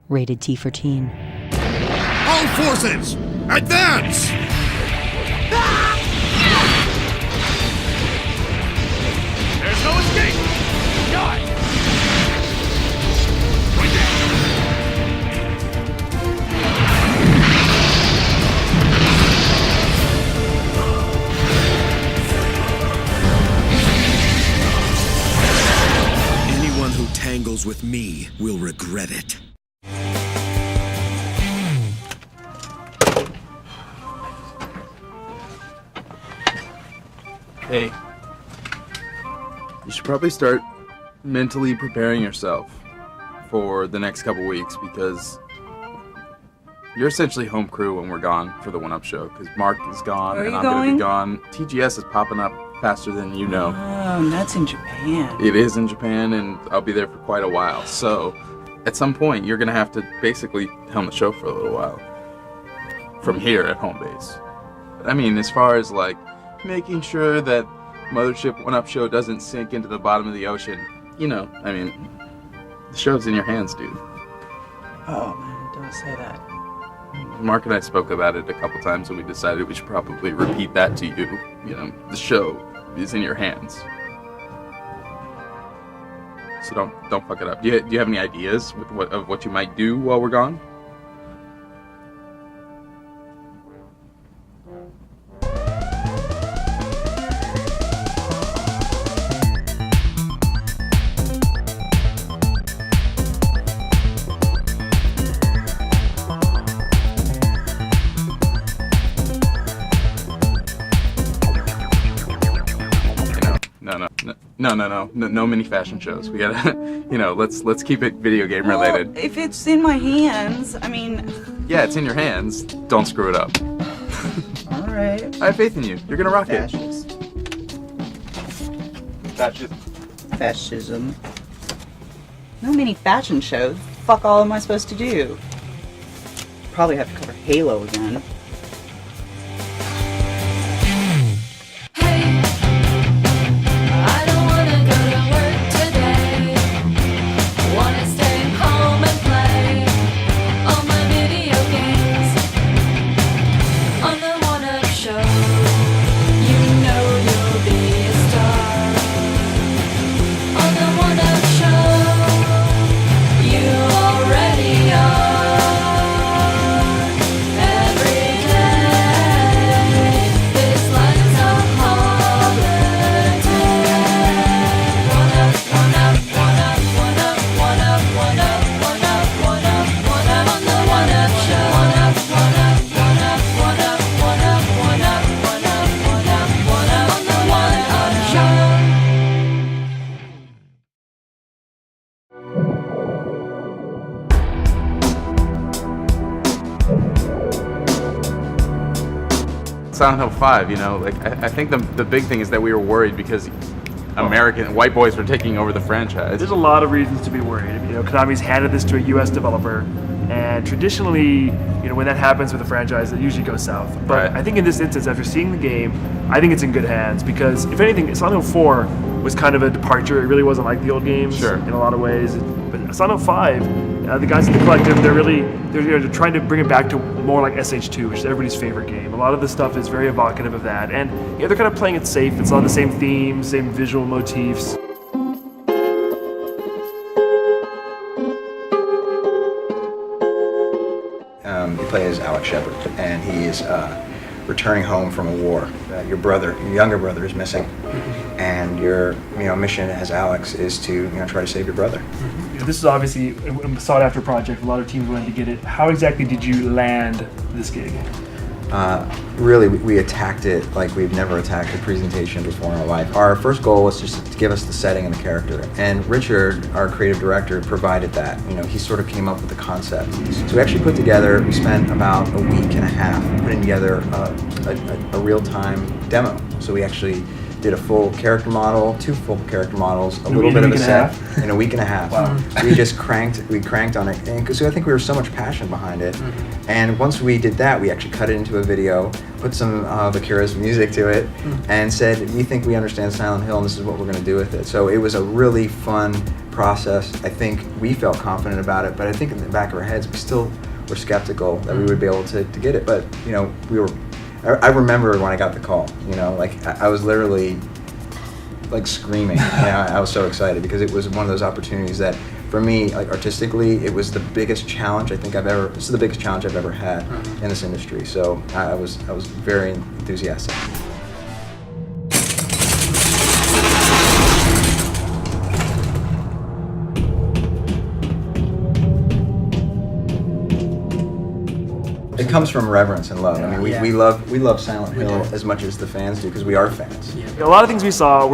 Rated T for Teen. All forces, advance! There's no escape! Die! Anyone who tangles with me will regret it. Hey, you should probably start mentally preparing yourself for the next couple weeks because you're essentially home crew when we're gone for the 1UP show because Mark is gone and I'm going to be gone. TGS is popping up faster than you know. Oh, and that's in Japan. It is in Japan and I'll be there for quite a while. So at some point you're going to have to basically helm the show for a little while from here at home base. I mean, as far as like making sure that Mothership 1UP show doesn't sink into the bottom of the ocean. You know, I mean, the show's in your hands, dude. Oh, man, don't say that. Mark and I spoke about it a couple times and we decided we should probably repeat that to you. You know, the show is in your hands. So don't fuck it up. Do you have any ideas of what you might do while we're gone? No mini fashion shows. We gotta, let's keep it video game related. Well, if it's in my hands, I mean... Yeah, it's in your hands. Don't screw it up. Alright. I have faith in you. You're gonna rock it. Fascism. No mini fashion shows. Fuck all am I supposed to do? Probably have to cover Halo again. Silent Hill 5, I think the big thing is that we were worried because American white boys were taking over the franchise. There's a lot of reasons to be worried. Konami's handed this to a U.S. developer, and traditionally, when that happens with a franchise, it usually goes south. But Right. I think in this instance, after seeing the game, I think it's in good hands because, if anything, Silent Hill 4 was kind of a departure. It really wasn't like the old games in a lot of ways. But Silent Hill 5, the guys in the collective, they're trying to bring it back to more like SH2, which is everybody's favorite game. A lot of the stuff is very evocative of that, and they're kind of playing it safe. It's all the same themes, same visual motifs. You play as Alex Shepard, and he is returning home from a war. Your younger brother, is missing, and your mission as Alex is to try to save your brother. This is obviously a sought-after project. A lot of teams wanted to get it. How exactly did you land this gig? Really, we attacked it like we've never attacked a presentation before in our life. Our first goal was just to give us the setting and the character, and Richard, our creative director, provided that. He sort of came up with the concept. So we actually we spent about a week and a half putting together a real-time demo. So we actually did a full character model, 2 full character models, a little In a bit of a week and a set half? in a week and a half. Wow. We cranked on it because I think we were so much passion behind it. And once we did that, we actually cut it into a video, put some of Akira's music to it, and said, we think we understand Silent Hill and this is what we're going to do with it. So it was a really fun process. I think we felt confident about it, but I think in the back of our heads, we still were skeptical that we would be able to get it. But, you know, I remember when I got the call, you know, like I was literally like screaming. I was so excited because it was one of those opportunities that for me, like artistically, it was the biggest challenge this is the biggest challenge I've ever had in this industry. So I was very enthusiastic. It comes from reverence and love. I mean, we love Silent Hill as much as the fans do because we are fans. A lot of things we saw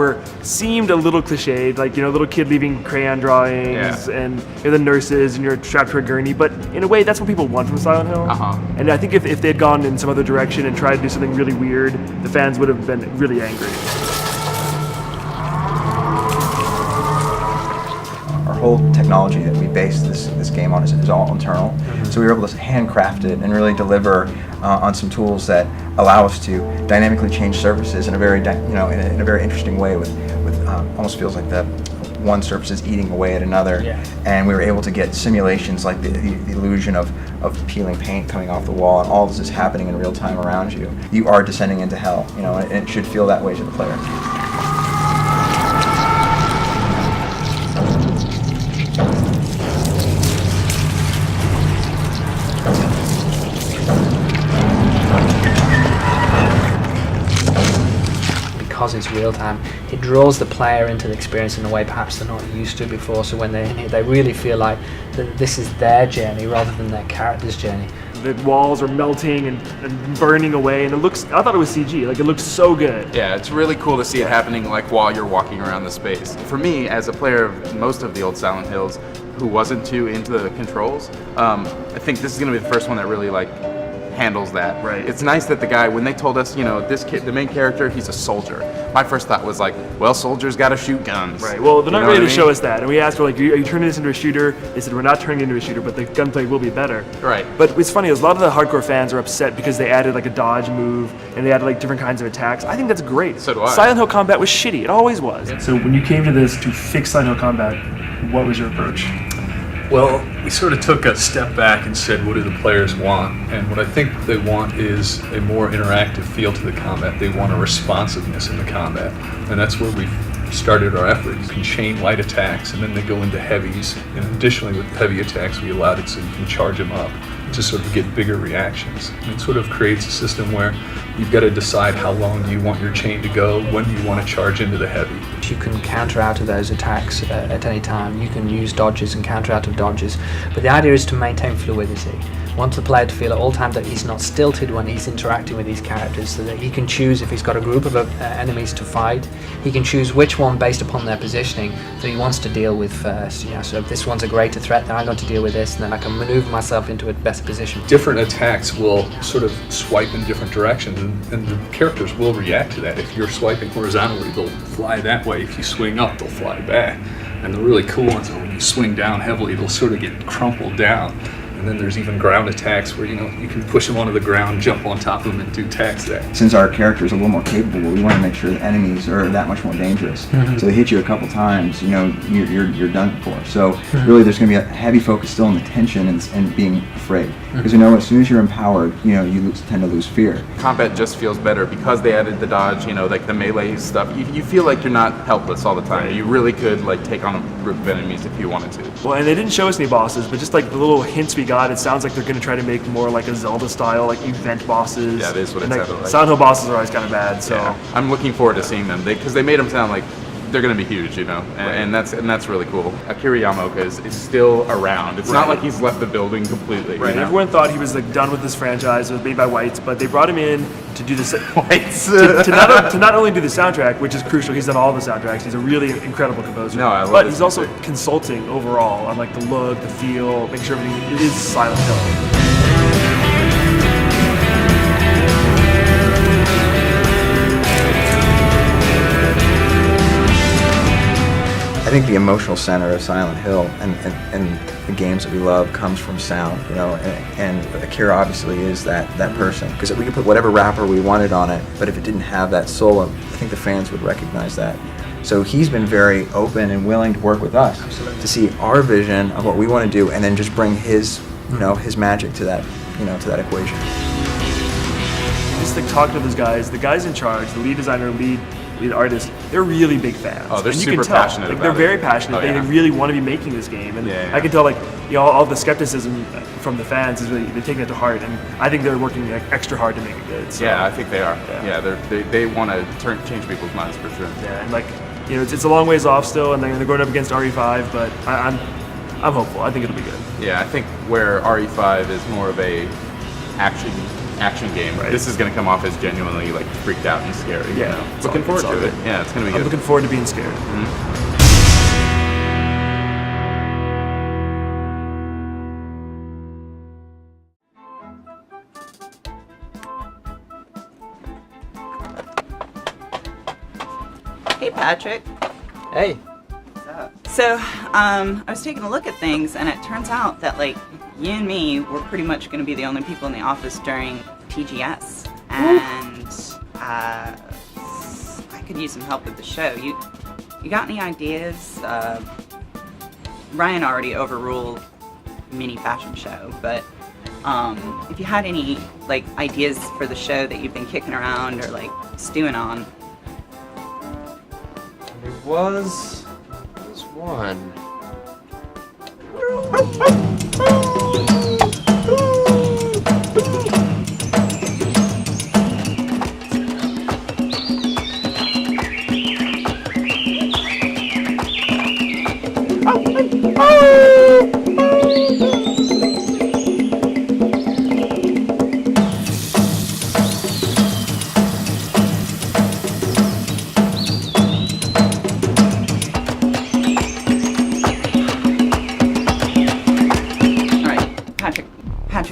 seemed a little cliched, like, you know, little kid leaving crayon drawings and you're the nurses and you're strapped to a gurney, but in a way that's what people want from Silent Hill. And I think if they'd gone in some other direction and tried to do something really weird, the fans would have been really angry. Our whole technology that we base this game on is all internal. So we were able to handcraft it and really deliver on some tools that allow us to dynamically change surfaces in a very in a very interesting way with almost feels like the one surface is eating away at another. And we were able to get simulations like the illusion of peeling paint coming off the wall, and all this is happening in real time around you. You are descending into hell, you know, and it should feel that way to the player. Because it's real time, it draws the player into the experience in a way perhaps they're not used to before. So when they really feel like that this is their journey rather than their character's journey. The walls are melting and burning away, and I thought it was CG, like it looks so good. Yeah, it's really cool to see it happening like while you're walking around the space. For me, as a player of most of the old Silent Hills who wasn't too into the controls, I think this is gonna be the first one that really like handles that. Right. It's nice that the guy, when they told us, you know, this kid, the main character, he's a soldier. My first thought was like, well, soldiers gotta shoot guns. Right. Well, they're not You know ready what to I show mean? us that, and we asked, like, are you turning this into a shooter? They said we're not turning it into a shooter, but the gunplay will be better. Right. But what's funny is a lot of the hardcore fans are upset because they added like a dodge move and they added like different kinds of attacks. I think that's great. So do I. Silent Hill combat was shitty. It always was. So when you came to this to fix Silent Hill combat, what was your approach? Well, we sort of took a step back and said, what do the players want? And what I think they want is a more interactive feel to the combat. They want a responsiveness in the combat. And that's where we started our effort. You can chain light attacks, and then they go into heavies. And additionally, with heavy attacks, we allowed it so you can charge them up to sort of get bigger reactions. And it sort of creates a system where you've got to decide how long you want your chain to go, when do you want to charge into the heavy. You can counter out of those attacks at any time. You can use dodges and counter out of dodges. But the idea is to maintain fluidity. Want the player to feel at all times that he's not stilted when he's interacting with these characters, so that he can choose if he's got a group of enemies to fight. He can choose which one based upon their positioning that he wants to deal with first. You know, so if this one's a greater threat, then I'm going to deal with this, and then I can maneuver myself into a better position. Different attacks will sort of swipe in different directions, and the characters will react to that. If you're swiping horizontally, they'll fly that way. If you swing up, they'll fly back. And the really cool ones are when you swing down heavily, they'll sort of get crumpled down. And then there's even ground attacks where, you know, you can push them onto the ground, jump on top of them, and do attacks there. Since our character is a little more capable, we want to make sure the enemies are that much more dangerous. So they hit you a couple times, you know, you're done for. So really, there's going to be a heavy focus still on the tension and being afraid, because you know, as soon as you're empowered, you know, you tend to lose fear. Combat just feels better because they added the dodge, you know, like the melee stuff. You feel like you're not helpless all the time. Right. You really could like take on a group of enemies if you wanted to. Well, and they didn't show us any bosses, but just like the little hints we got, it sounds like they're going to try to make more like a Zelda style, like event bosses. Yeah, it is what it And, sounded like. Silent Hill bosses are always kind of bad, so. Yeah. I'm looking forward to seeing them because they made them sound like they're going to be huge, you know, and that's really cool. Akira Yamaoka is still around. It's not like he's left the building completely. Right. You know? Everyone thought he was like done with this franchise. It was made by Whites, but they brought him in to do the Whites. to not only do the soundtrack, which is crucial. He's done all the soundtracks. He's a really incredible composer. No, I love But his he's also music. consulting overall on like the look, the feel, making sure everything is Silent Hill. think the emotional center of Silent Hill and the games that we love comes from sound, you know, and Akira obviously is that person, because we could put whatever wrapper we wanted on it, but if it didn't have that soul, I think the fans would recognize that. So he's been very open and willing to work with us to see our vision of what we want to do, and then just bring his, you know, his magic to that, you know, to that equation. Just like talking to those guys, the guys in charge, the lead designer, lead artist, they're really big fans. Oh, they're and you super can tell. passionate Like, about they're very it. passionate. Oh, yeah. They really want to be making this game, and Yeah. I can tell, like, you know, all the skepticism from the fans is really, they're taking it to heart, and I think they're working like, extra hard to make it good. So, Yeah, I think they are. Yeah. They want to change people's minds for sure. yeah, and like, you know, it's a long ways off still, and they're going up against RE5, but I'm hopeful. I think it'll be good. Yeah, I think where RE5 is more of a action game, Right. this is going to come off as genuinely like freaked out and scary. Yeah, you know? it's Looking all- forward it's all to it. good. Yeah, it's going to be I'm good. looking forward to being scared. Hey, Patrick. Hey. So, I was taking a look at things, and it turns out that, like, you and me were pretty much going to be the only people in the office during TGS, and I could use some help with the show. You got any ideas? Ryan already overruled mini fashion show, but if you had any like ideas for the show that you've been kicking around or like stewing on. There was one.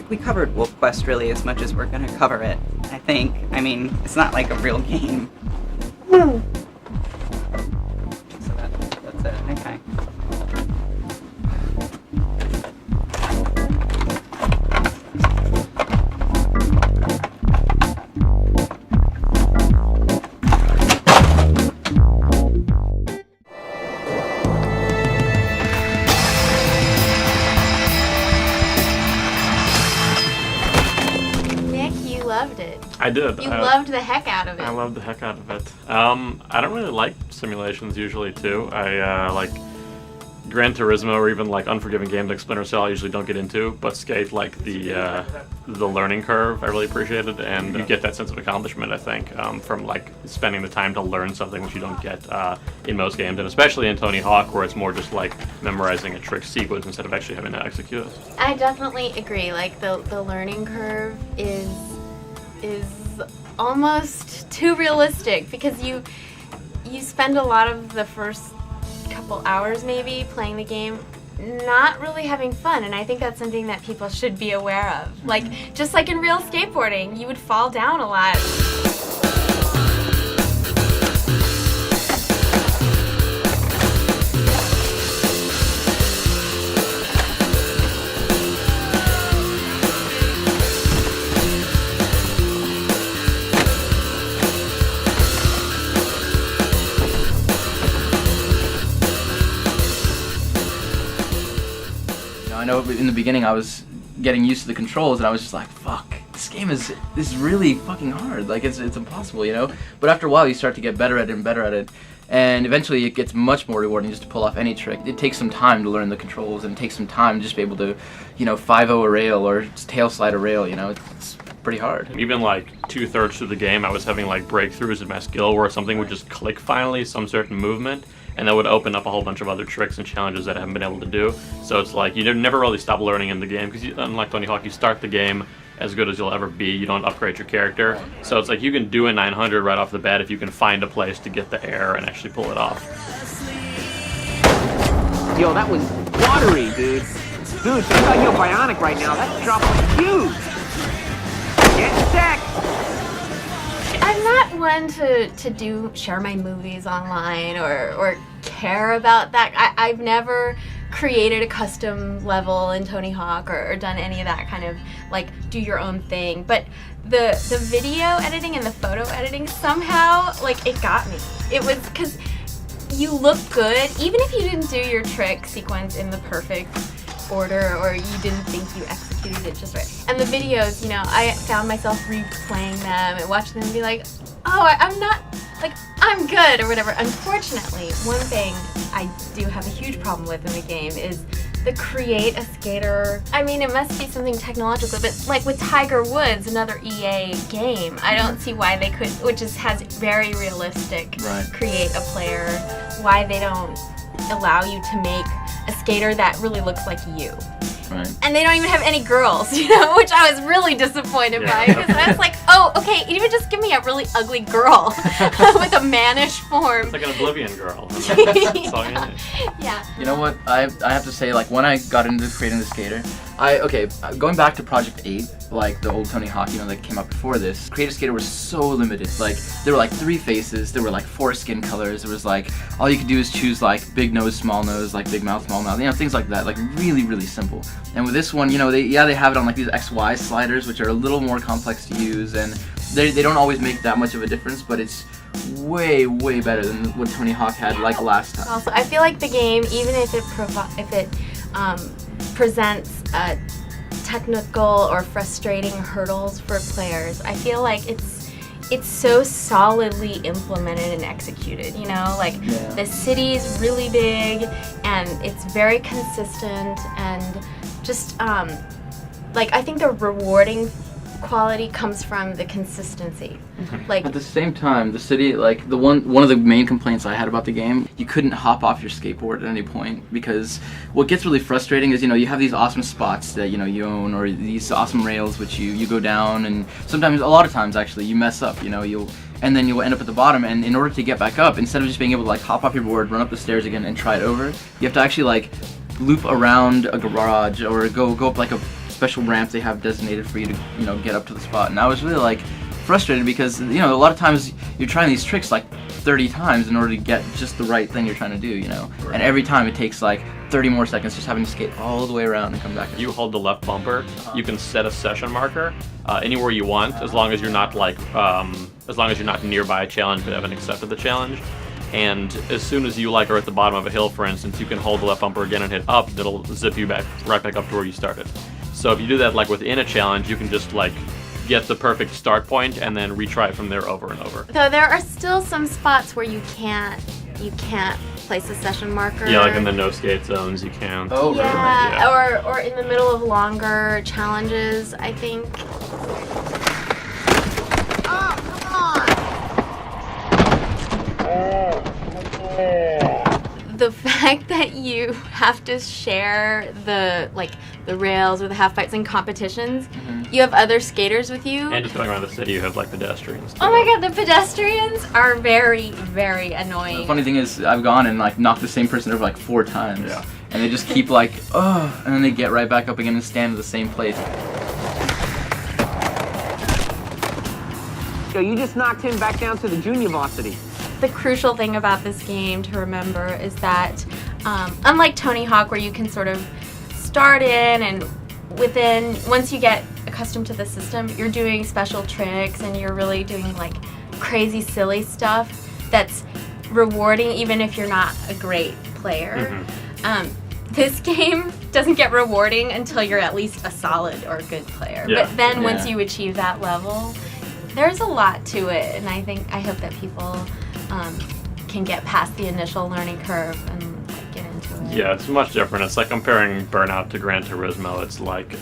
We covered Wolf Quest really as much as we're gonna cover it, I think. I mean, it's not like a real game. So that's it, okay. Loved it. I did. You loved the heck out of it. I loved the heck out of it. I don't really like simulations usually too. I like Gran Turismo or even like unforgiving games like Splinter Cell I usually don't get into, but Skate, like the learning curve I really appreciated, and you get that sense of accomplishment I think from like spending the time to learn something which you don't get in most games, and especially in Tony Hawk where it's more just like memorizing a trick sequence instead of actually having to execute it. I definitely agree. Like the learning curve is almost too realistic because you spend a lot of the first couple hours maybe playing the game not really having fun, and I think that's something that people should be aware of. Like just like in real skateboarding, you would fall down a lot. I know in the beginning I was getting used to the controls and I was just like, fuck, this game is really fucking hard. Like it's impossible, you know? But after a while you start to get better at it and better at it. And eventually it gets much more rewarding just to pull off any trick. It takes some time to learn the controls and it takes some time to just be able to, you know, 5-0 a rail or tail slide a rail, you know? It's pretty hard. Even like 2/3 through the game I was having like breakthroughs in my skill where something would just click finally, some certain movement, and that would open up a whole bunch of other tricks and challenges that I haven't been able to do. So it's like you never really stop learning in the game because unlike Tony Hawk, you start the game as good as you'll ever be. You don't upgrade your character. So it's like you can do a 900 right off the bat if you can find a place to get the air and actually pull it off. Yo, that was watery, dude. Dude, check out your bionic right now. That drop was huge. Get set. I'm not one to share my movies online or care about that. I've never created a custom level in Tony Hawk or done any of that kind of like do your own thing. But the video editing and the photo editing somehow, like, it got me. It was because you look good even if you didn't do your trick sequence in the perfect order or you didn't think you executed it just right. And the videos, you know, I found myself replaying them and watching them and be like, oh, I'm not, like, I'm good or whatever. Unfortunately, one thing I do have a huge problem with in the game is the create a skater. I mean, it must be something technological, but like with Tiger Woods, another EA game, I don't see why they could, which has very realistic create a player, why they don't allow you to make a skater that really looks like you. Right. And they don't even have any girls, you know, which I was really disappointed by because I was like, oh, okay, even just give me a really ugly girl with a mannish form. It's like an Oblivion girl. Yeah. You know what? I have to say, like, when I got into creating the skater, going back to Project 8, like the old Tony Hawk, you know, that came out before this, Create a Skater was so limited. Like, there were like 3 faces, there were like 4 skin colors, there was like, all you could do is choose like big nose, small nose, like big mouth, small mouth, you know, things like that, like really, really simple. And with this one, you know, they have it on like these XY sliders, which are a little more complex to use, and they don't always make that much of a difference, but it's way, way better than what Tony Hawk had like last time. Also, I feel like the game, even if it presents technical or frustrating hurdles for players, I feel like it's so solidly implemented and executed, you know, like the city's really big and it's very consistent and just like I think the rewarding quality comes from the consistency. Like at the same time, the city, like one of the main complaints I had about the game, you couldn't hop off your skateboard at any point, because what gets really frustrating is, you know, you have these awesome spots that, you know, you own, or these awesome rails which you go down, and sometimes, a lot of times actually, you mess up, you know, and then you'll end up at the bottom, and in order to get back up, instead of just being able to like hop off your board, run up the stairs again and try it over, you have to actually like loop around a garage or go up like a special ramp they have designated for you to, you know, get up to the spot. And I was really like frustrated because, you know, a lot of times you're trying these tricks like 30 times in order to get just the right thing you're trying to do, you know. Right. And every time it takes like 30 more seconds just having to skate all the way around and come back. You hold the left bumper, you can set a session marker anywhere you want, as long as you're not like as long as you're not nearby a challenge but haven't accepted the challenge. And as soon as you like are at the bottom of a hill, for instance, you can hold the left bumper again and hit up. That'll zip you right back up to where you started. So if you do that like within a challenge, you can just like get the perfect start point and then retry it from there over and over. Though there are still some spots where you can't place a session marker. Yeah, like in the no skate zones, you can. Oh, yeah, right. Yeah. Or in the middle of longer challenges, I think. Oh, come on! The fact that you have to share the rails or the half pipes in competitions, you have other skaters with you. And just going around the city, you have like pedestrians too. Oh my god, the pedestrians are very, very annoying. The funny thing is, I've gone and like knocked the same person over like 4 times. Yeah. And they just keep like, oh, and then they get right back up again and stand at the same place. Yo, you just knocked him back down to the junior varsity. The crucial thing about this game to remember is that, unlike Tony Hawk, where you can sort of start in and once you get accustomed to the system, you're doing special tricks and you're really doing like crazy, silly stuff that's rewarding even if you're not a great player. This game doesn't get rewarding until you're at least a solid or a good player. Yeah. But then once you achieve that level, there's a lot to it, and I hope that people can get past the initial learning curve and like, get into it. Yeah, it's much different. It's like comparing Burnout to Gran Turismo. It's like,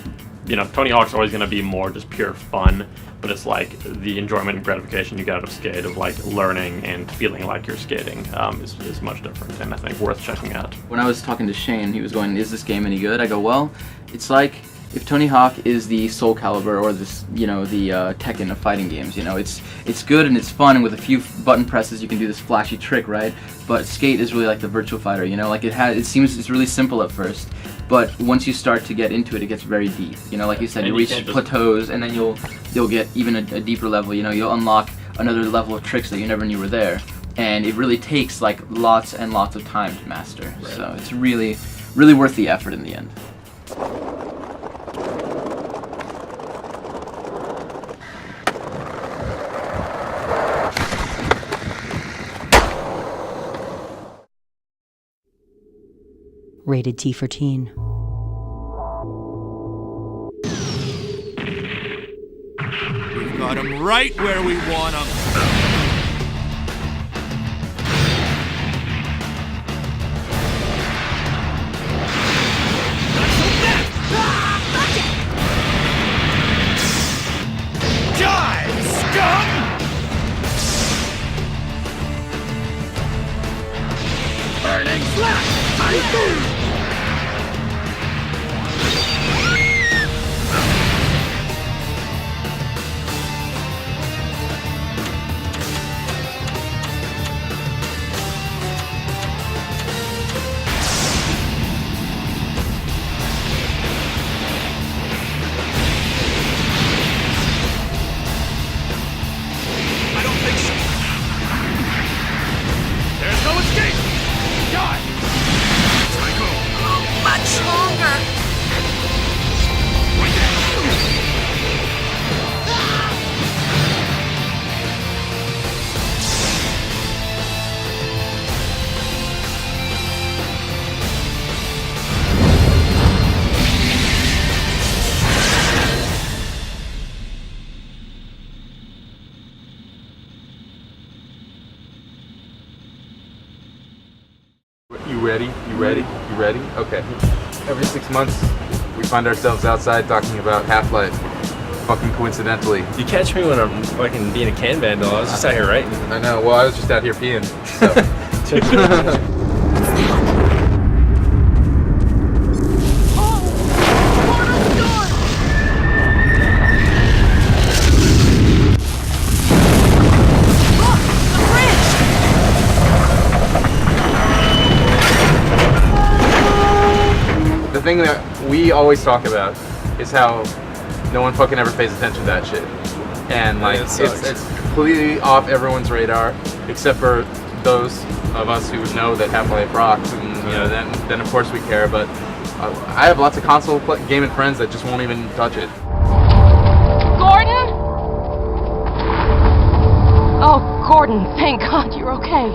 you know, Tony Hawk's always going to be more just pure fun, but it's like the enjoyment and gratification you get out of skate, of like learning and feeling like you're skating, is much different, and I think worth checking out. When I was talking to Shane, he was going, is this game any good? I go, well, it's like if Tony Hawk is the Soul Calibur or this, you know, the Tekken of fighting games, you know, it's good and it's fun, and with a few button presses you can do this flashy trick, right? But Skate is really like the Virtua Fighter, you know, like it seems it's really simple at first, but once you start to get into it, it gets very deep. You know, like you said, you reach plateaus, and then you'll get even a deeper level. You know, you'll unlock another level of tricks that you never knew were there. and it really takes like lots and lots of time to master. Right. So it's really, really worth the effort in the end. Rated T for Teen. We've got them right where we want them. Die, scum! Burning slash! You ready? You ready? You ready? Okay. Every 6 months, we find ourselves outside talking about Half-Life. Fucking coincidentally. You catch me when I'm fucking being a can vandal. I was just out here writing. I know. Well, I was just out here peeing. So. The thing that we always talk about is how no one fucking ever pays attention to that shit, and like it's completely off everyone's radar except for those of us who know that Half-Life rocks, and you know then of course we care. But I have lots of console gaming friends that just won't even touch it. Gordon? Oh, Gordon, thank God you're okay.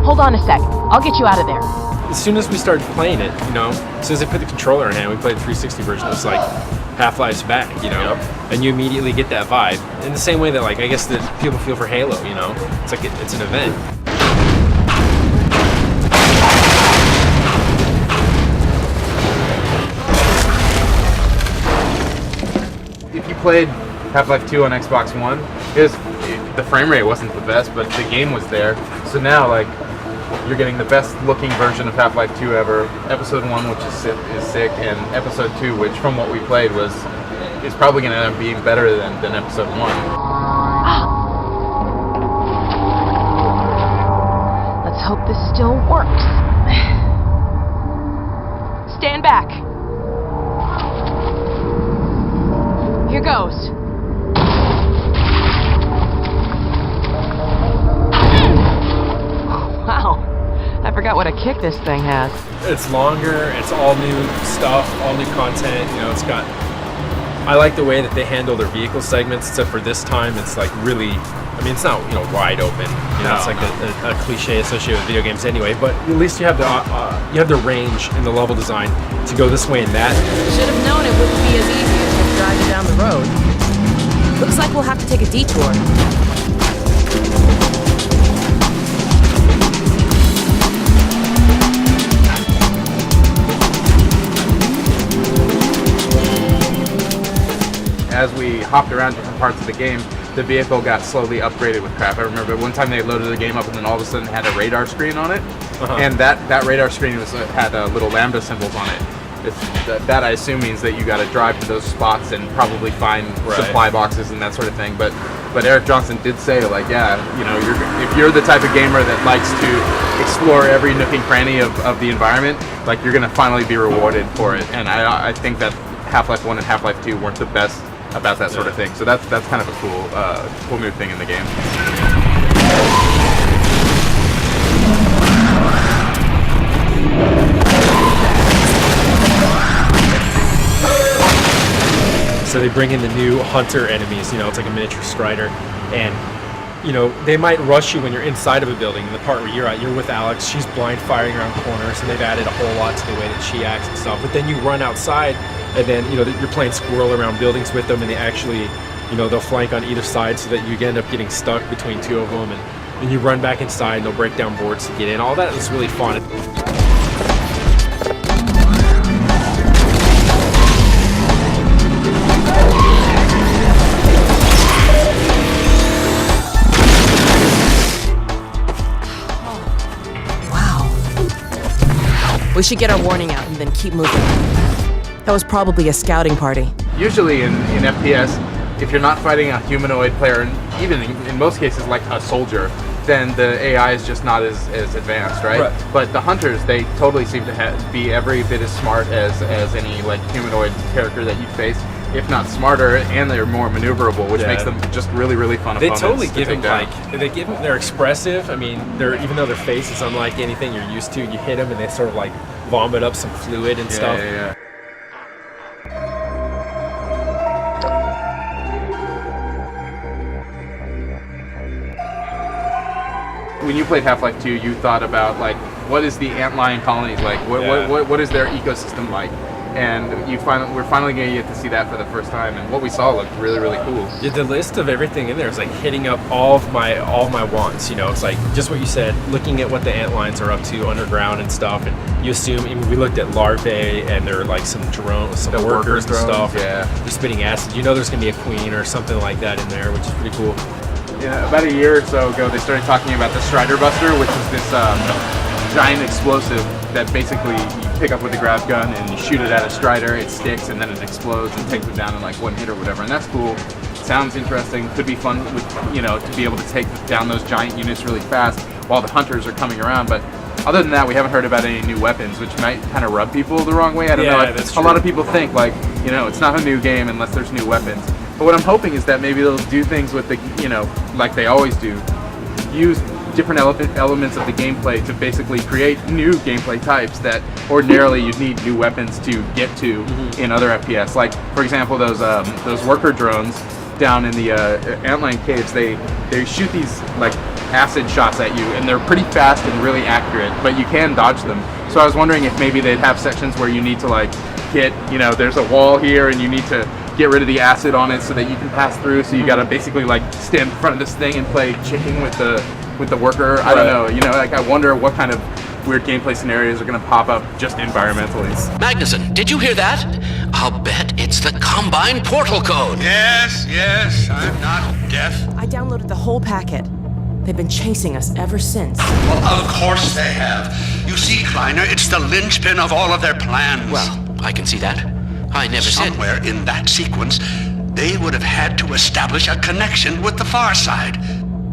Hold on a sec. I'll get you out of there. As soon as we started playing it, you know, as soon as I put the controller in hand, we played the 360 version, it was like Half-Life's back, you know, and you immediately get that vibe. In the same way that, like, I guess that people feel for Halo, you know, it's like it's an event. If you played Half-Life 2 on Xbox One, the frame rate wasn't the best, but the game was there. So now, like, you're getting the best looking version of Half-Life 2 ever. Episode 1, which is sick, and Episode 2, which from what we played is probably going to end up being better than Episode 1. Let's hope this still works. Stand back. Here goes. Wow. I forgot what a kick this thing has. It's longer, it's all new stuff, all new content, you know, it's got... I like the way that they handle their vehicle segments, except for this time it's like really... I mean, it's not, you know, wide open. You know, it's like a cliche associated with video games anyway, but at least you have the range in the level design to go this way and that. Should have known it wouldn't be as easy as just driving down the road. Looks like we'll have to take a detour. As we hopped around different parts of the game, the vehicle got slowly upgraded with crap. I remember one time they loaded the game up and then all of a sudden it had a radar screen on it, and that radar screen had little lambda symbols on it. That I assume means that you got to drive to those spots and probably find supply boxes and that sort of thing. But Eric Johnson did say, like, yeah, you know, if you're the type of gamer that likes to explore every nook and cranny of the environment, like, you're gonna finally be rewarded for it. And I think that Half-Life 1 and Half-Life 2 weren't the best about that sort of thing. So that's kind of a cool new thing in the game. So they bring in the new hunter enemies, it's like a miniature strider, and they might rush you when you're inside of a building. In the part where you're at, you're with Alex, she's blind firing around corners, and they've added a whole lot to the way that she acts and stuff. But then you run outside, and then you're playing squirrel around buildings with them, and they actually they'll flank on either side so that you end up getting stuck between two of them, and then you run back inside and they'll break down boards to get in. All that is really fun. We should get our warning out and then keep moving. That was probably a scouting party. Usually in FPS, if you're not fighting a humanoid player, and even in most cases like a soldier, then the AI is just not as advanced, right? But the hunters, they totally seem to be every bit as smart as any like humanoid character that you face, if not smarter, and they're more maneuverable, which makes them just really, really fun opponents. They totally give them down. they're expressive. I mean, even though their face is unlike anything you're used to, you hit them and they sort of like vomit up some fluid and stuff. Yeah. When you played Half-Life 2, you thought about like, what is the antlion colonies like? What is their ecosystem like? And we're finally going to get to see that for the first time, and what we saw looked really, really cool. Yeah, the list of everything in there is like hitting up all of my wants. It's like just what you said, looking at what the antlions are up to underground and stuff, and you assume. I mean, we looked at larvae, and there are like some drones, some workers and stuff. Yeah, they're spitting acid. There's going to be a queen or something like that in there, which is pretty cool. Yeah, about a year or so ago, they started talking about the Strider Buster, which is this giant explosive that basically you pick up with a grab gun and you shoot it at a Strider, it sticks, and then it explodes and takes it down in like one hit or whatever. And that's cool. Sounds interesting. Could be fun with, to be able to take down those giant units really fast while the hunters are coming around. But other than that, we haven't heard about any new weapons, which might kind of rub people the wrong way. I don't know. That's a lot of people think like, it's not a new game unless there's new weapons. But what I'm hoping is that maybe they'll do things with the, like they always do, use different elements of the gameplay to basically create new gameplay types that ordinarily you'd need new weapons to get to in other FPS. Like, for example, those worker drones down in the antlion caves, they shoot these like acid shots at you, and they're pretty fast and really accurate, but you can dodge them. So I was wondering if maybe they'd have sections where you need to like hit, there's a wall here and you need to get rid of the acid on it so that you can pass through, so you gotta basically like stand in front of this thing and play chicken with the worker. I don't know, like I wonder what kind of weird gameplay scenarios are gonna pop up just environmentally. Magnuson, did you hear that? I'll bet it's the Combine portal code. Yes, I'm not deaf. I downloaded the whole packet. They've been chasing us ever since. Well, of course they have. You see, Kleiner, it's the linchpin of all of their plans. Well, I can see that. I never Somewhere in that sequence, they would have had to establish a connection with the far side.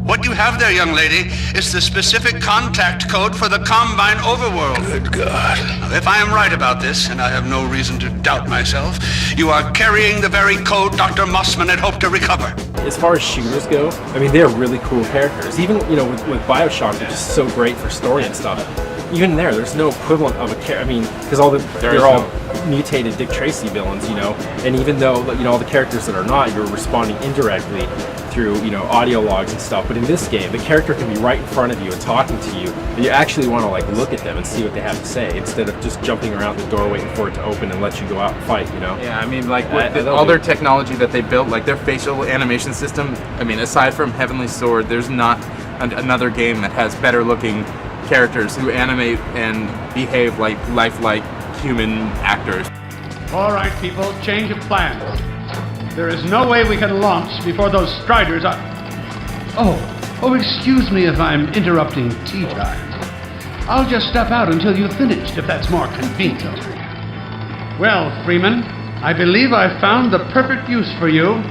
What you have there, young lady, is the specific contact code for the Combine overworld. Good God. Now, if I am right about this, and I have no reason to doubt myself, you are carrying the very code Dr. Mossman had hoped to recover. As far as shooters go, I mean, they're really cool characters. Even, with Bioshock, they're just so great for story and stuff. Even there's no equivalent of a character. I mean, because they're all mutated Dick Tracy villains, and even though all the characters that are not, you're responding indirectly through audio logs and stuff. But in this game, the character can be right in front of you and talking to you, and you actually want to like look at them and see what they have to say instead of just jumping around the door waiting for it to open and let you go out and fight. Yeah, I mean, like all their technology that they built, like their facial animation system. I mean, aside from Heavenly Sword, there's not another game that has better looking characters who animate and behave like lifelike human actors. All right, people, change of plans. There is no way we can launch before those Striders are... Oh, excuse me if I'm interrupting tea time. I'll just step out until you've finished, if that's more convenient. Well, Freeman, I believe I've found the perfect use for you.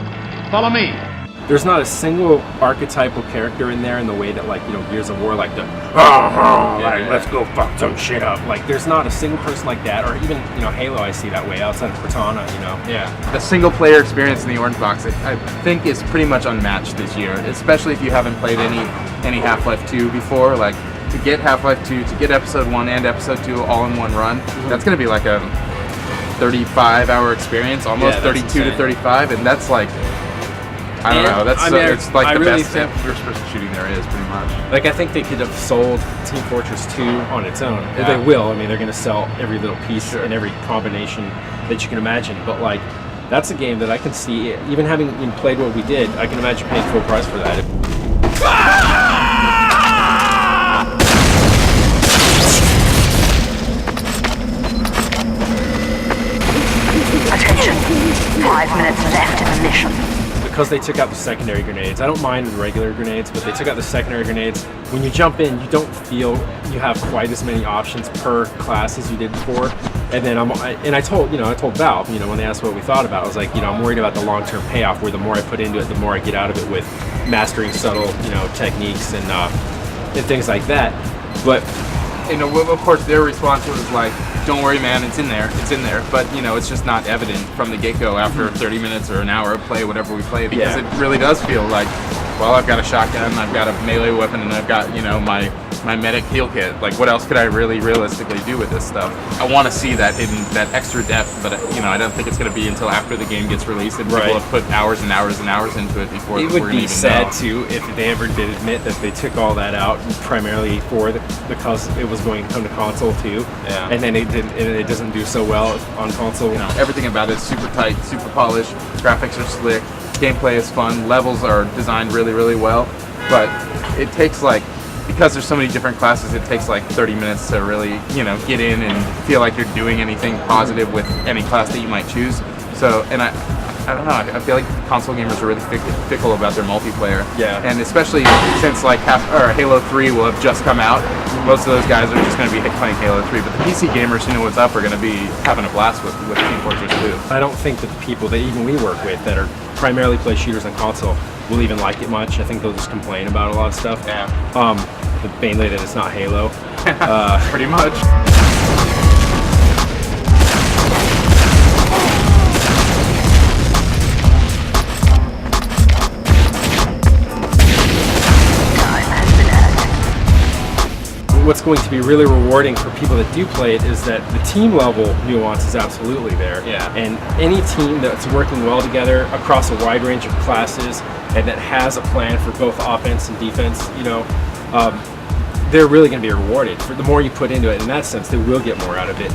Follow me. There's not a single archetypal character in there in the way that Gears of War, like the let's go fuck some shit up. Like there's not a single person like that, or even Halo I see that way outside of Cortana. Yeah, the single player experience in the Orange Box I think is pretty much unmatched this year, especially if you haven't played any Half-Life 2 before. Like to get Half-Life 2, to get Episode 1 and Episode 2 all in one run, that's gonna be like a 35-hour experience, almost Yeah, that's 32 to insane. 35, and that's like, I don't know, that's it's like I the really best think- first-person shooting there is, pretty much. Like, I think they could have sold Team Fortress 2 on its own. Yeah. They will. I mean, they're going to sell every little piece and every combination that you can imagine. But, like, that's a game that I can see, even having played what we did, I can imagine paying full price for that. Attention. 5 minutes left in the mission. Because they took out the secondary grenades. I don't mind the regular grenades, but they took out the secondary grenades. When you jump in, you don't feel you have quite as many options per class as you did before. And then I told Valve, when they asked what we thought about it, I was like, I'm worried about the long-term payoff, where the more I put into it, the more I get out of it with mastering subtle, techniques and things like that. But of course, their response was like, "Don't worry, man, it's in there. But it's just not evident from the get-go after 30 minutes or an hour of play, whatever we play, because it really does feel like, well, I've got a shotgun, I've got a melee weapon, and I've got my medic heal kit. Like, what else could I really realistically do with this stuff? I want to see that extra depth, but I don't think it's going to be until after the game gets released and people have put hours and hours and hours into it before. It we're would gonna be even sad know. too if they ever did admit that they took all that out primarily because it was going to come to console too. Yeah. And then it doesn't do so well on console. Everything about it is super tight, super polished. Graphics are slick. Gameplay is fun. Levels are designed really, really well. But it takes because there's so many different classes, it takes 30 minutes to really, get in and feel like you're doing anything positive with any class that you might choose. So, and I don't know, I feel like console gamers are really fickle about their multiplayer. Yeah. And especially since Halo 3 will have just come out, most of those guys are just going to be playing Halo 3. But the PC gamers who know what's up are going to be having a blast with Team Fortress 2. I don't think that the people that even we work with that are primarily play shooters on console will even like it much. I think they'll just complain about a lot of stuff. Yeah. Mainly that it's not Halo. Pretty much. What's going to be really rewarding for people that do play it is that the team level nuance is absolutely there. Yeah. And any team that's working well together across a wide range of classes and that has a plan for both offense and defense, they're really going to be rewarded. For the more you put into it, in that sense, they will get more out of it.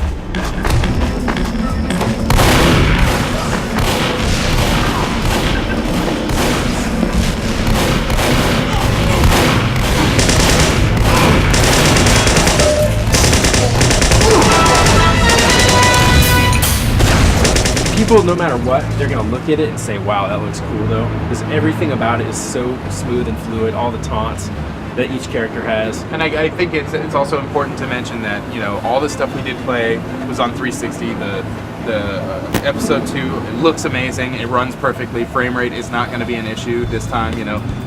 People, no matter what, they're going to look at it and say, wow, that looks cool though. Because everything about it is so smooth and fluid, all the taunts that each character has. And I think it's also important to mention that, all the stuff we did play was on 360. The episode 2, it looks amazing, it runs perfectly, frame rate is not going to be an issue this time.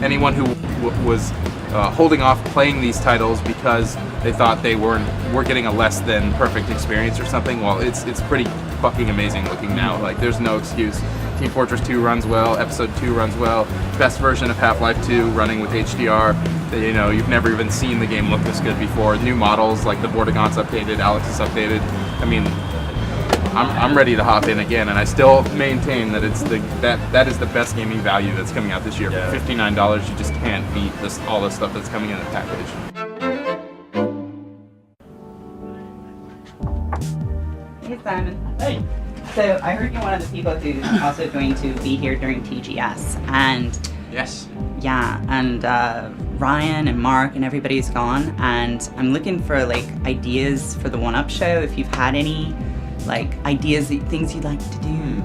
Anyone who was holding off playing these titles because they thought they were getting a less than perfect experience or something, well, it's pretty fucking amazing looking now. Like, there's no excuse. Team Fortress 2 runs well, Episode 2 runs well, best version of Half-Life 2 running with HDR. You've never even seen the game look this good before. New models, like the Vortigaunt's updated, Alex is updated. I mean, I'm ready to hop in again, and I still maintain that that is the best gaming value that's coming out this year. For $59, you just can't beat all the stuff that's coming in the package. Hey, Simon. Hey. So I heard you're one of the people who's also going to be here during TGS, and yes, yeah, and Ryan and Mark and everybody's gone, and I'm looking for ideas for the One-Up show. If you've had any ideas, things you'd like to do.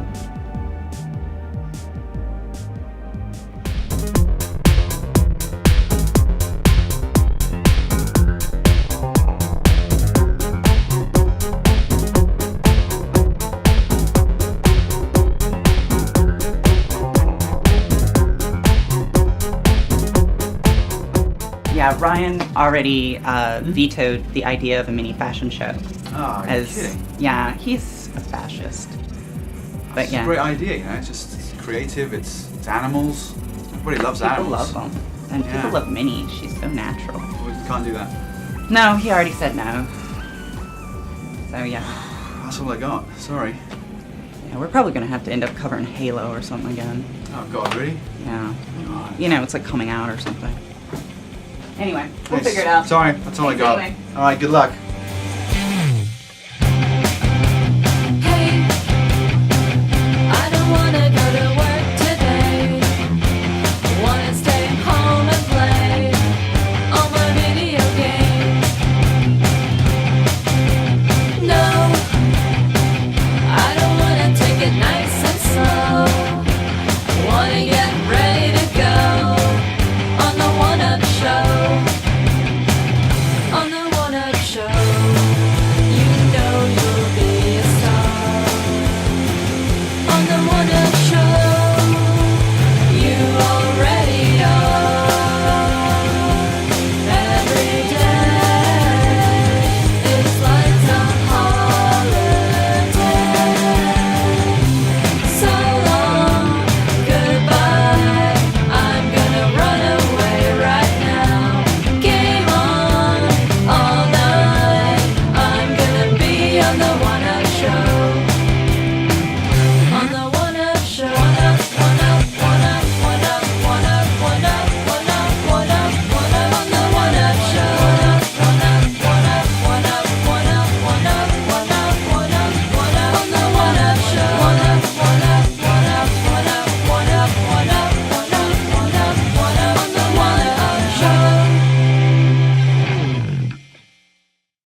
Yeah, Ryan already vetoed the idea of a mini fashion show. Oh, are you kidding? Yeah, he's a fascist. But It's yeah, a great idea, it's creative, it's animals. Everybody loves people animals. love them, and people love Minnie. She's so natural. We can't do that. No, he already said no. So yeah. That's all I got. Sorry. Yeah, we're probably gonna have to end up covering Halo or something again. Oh God, really? Yeah. You know, it's like coming out or something. Anyway, we'll Nice. figure it out. Sorry, that's all I Thanks got. anyway. All right, good luck.